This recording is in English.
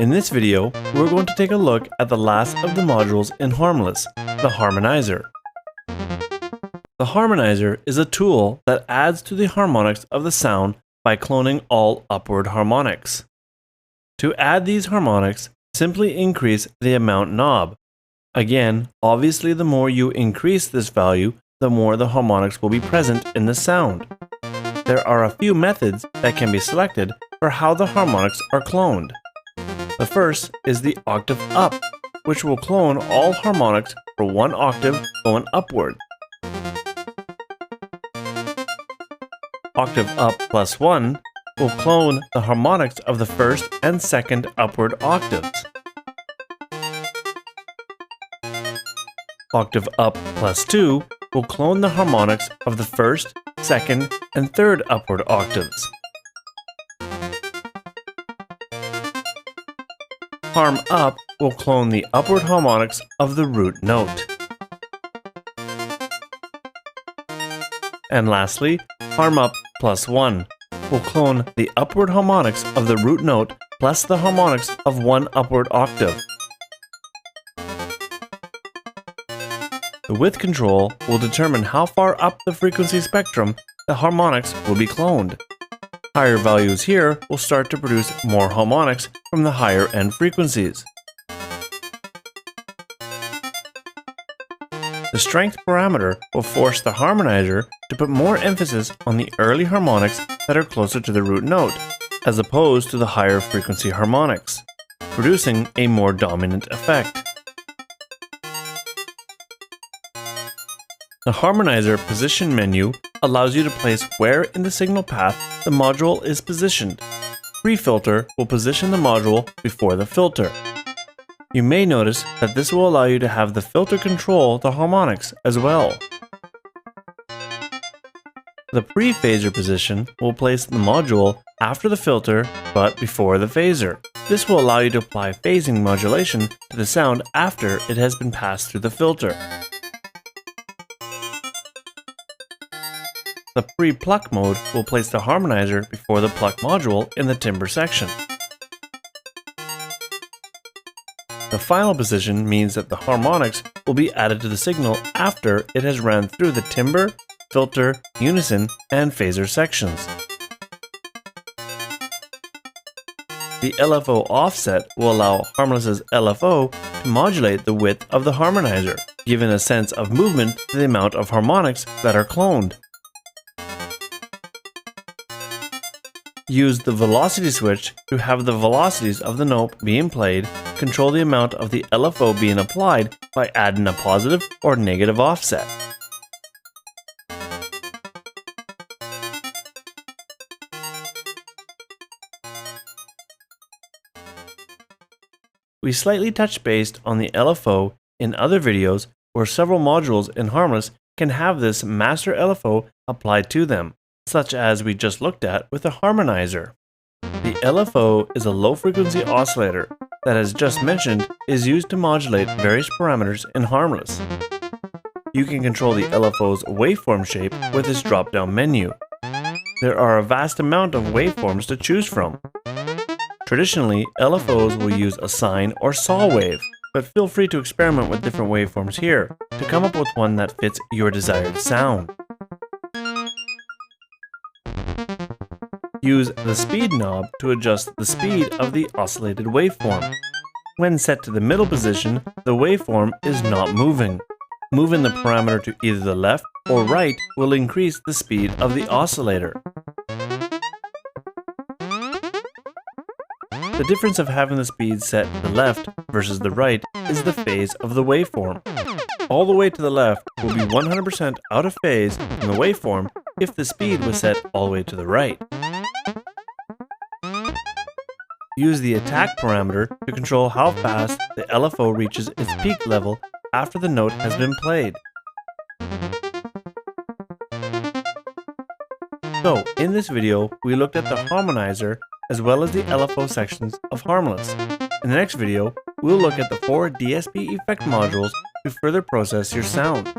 In this video, we're going to take a look at the last of the modules in Harmless, the Harmonizer. The Harmonizer is a tool that adds to the harmonics of the sound by cloning all upward harmonics. To add these harmonics, simply increase the amount knob. Again, obviously the more you increase this value, the more the harmonics will be present in the sound. There are a few methods that can be selected for how the harmonics are cloned. The first is the octave up, which will clone all harmonics for one octave going upward. Octave up plus 1 will clone the harmonics of the first and second upward octaves. Octave up plus 2 will clone the harmonics of the first, second, and third upward octaves. Harm up will clone the upward harmonics of the root note. And lastly, Harm up plus 1 will clone the upward harmonics of the root note plus the harmonics of one upward octave. The width control will determine how far up the frequency spectrum the harmonics will be cloned. Higher values here will start to produce more harmonics from the higher end frequencies. The strength parameter will force the harmonizer to put more emphasis on the early harmonics that are closer to the root note, as opposed to the higher frequency harmonics, producing a more dominant effect. The Harmonizer Position menu allows you to place where in the signal path the module is positioned. Pre-filter will position the module before the filter. You may notice that this will allow you to have the filter control the harmonics as well. The pre-phaser position will place the module after the filter but before the phaser. This will allow you to apply phasing modulation to the sound after it has been passed through the filter. The pre-pluck mode will place the harmonizer before the pluck module in the timbre section. The final position means that the harmonics will be added to the signal after it has ran through the timbre, filter, unison, and phaser sections. The LFO Offset will allow Harmless's LFO to modulate the width of the harmonizer, giving a sense of movement to the amount of harmonics that are cloned. Use the velocity switch to have the velocities of the note being played control the amount of the LFO being applied by adding a positive or negative offset. We slightly touched base on the LFO in other videos where several modules in Harmless can have this master LFO applied to them, such as we just looked at with the Harmonizer. The LFO is a low-frequency oscillator that, as just mentioned, is used to modulate various parameters in Harmless. You can control the LFO's waveform shape with this drop-down menu. There are a vast amount of waveforms to choose from. Traditionally, LFOs will use a sine or saw wave, but feel free to experiment with different waveforms here to come up with one that fits your desired sound. Use the speed knob to adjust the speed of the oscillated waveform. When set to the middle position, the waveform is not moving. Moving the parameter to either the left or right will increase the speed of the oscillator. The difference of having the speed set to the left versus the right is the phase of the waveform. All the way to the left will be 100% out of phase from the waveform if the speed was set all the way to the right. Use the attack parameter to control how fast the LFO reaches its peak level after the note has been played. So, in this video, we looked at the Harmonizer as well as the LFO sections of Harmless. In the next video, we'll look at the 4 DSP effect modules to further process your sound.